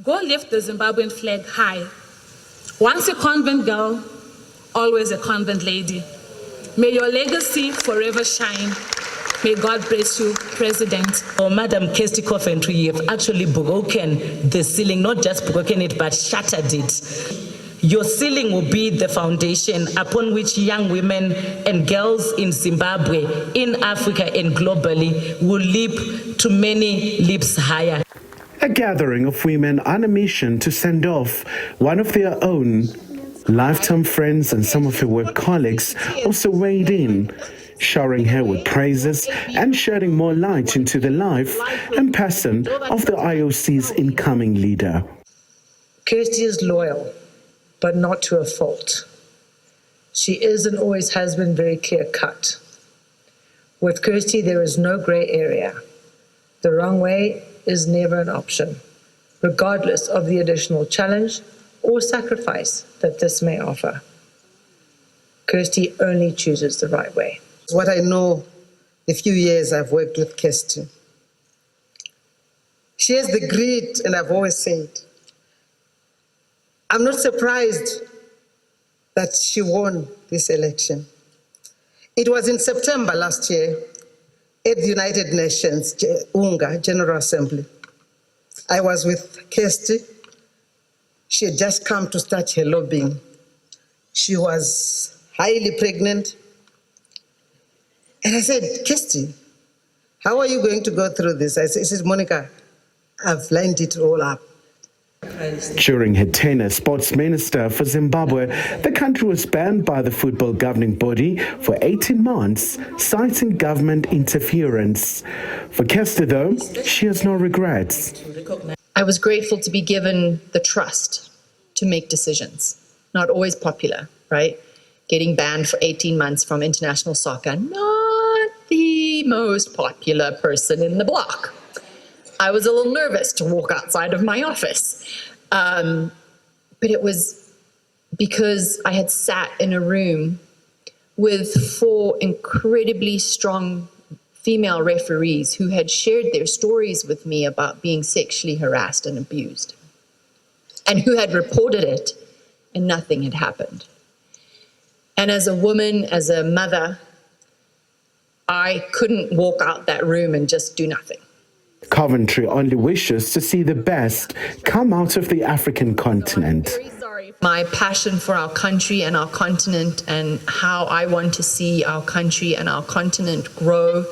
Go lift the Zimbabwean flag high. Once a convent girl, always a convent lady. May your legacy forever shine. May God bless you, President. Oh, Madam Kirsty Coventry, you have actually broken the ceiling, not just broken it, but shattered it. Your ceiling will be the foundation upon which young women and girls in Zimbabwe, in Africa and globally will leap to many leaps higher. A gathering of women on a mission to send off one of their own. Lifetime friends and some of her work colleagues also weighed in, showering her with praises and shedding more light into the life and person of the IOC's incoming leader. Kirsty is loyal, but not to a fault. She is and always has been very clear-cut. With Kirsty, there is no gray area. The wrong way is never an option, regardless of the additional challenge or sacrifice that this may offer. Kirsty only chooses the right way. What I know, the few years I've worked with Kirsty. She has the grit, and I've always said, I'm not surprised that she won this election. It was in September last year at the United Nations UNGA General Assembly. I was with Kirsty. She had just come to start her lobbying. She was highly pregnant. And I said, Kirsty, how are you going to go through this? I said, Monica, I've lined it all up. During her tenure as sports minister for Zimbabwe, the country was banned by the football governing body for 18 months, citing government interference. For Kirsty, though, she has no regrets. I was grateful to be given the trust to make decisions. Not always popular, right? Getting banned for 18 months from international soccer, not the most popular person in the block. I was a little nervous to walk outside of my office. But it was because I had sat in a room with 4 incredibly strong female referees who had shared their stories with me about being sexually harassed and abused, and who had reported it, and nothing had happened. And as a woman, as a mother, I couldn't walk out that room and just do nothing. Coventry only wishes to see the best come out of the African continent. My passion for our country and our continent, and how I want to see our country and our continent grow.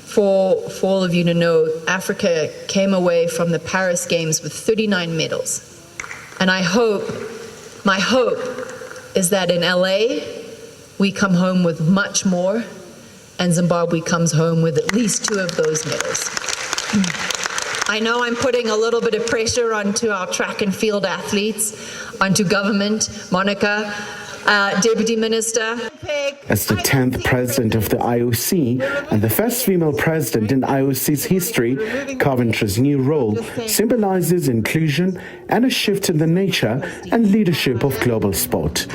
For all of you to know, Africa came away from the Paris Games with 39 medals. And my hope is that in LA, we come home with much more, and Zimbabwe comes home with at least 2 of those medals. I know I'm putting a little bit of pressure onto our track and field athletes, onto government, Monica, Deputy Minister. As the 10th president of the IOC and the first female president in IOC's history, Coventry's new role symbolizes inclusion and a shift in the nature and leadership of global sport.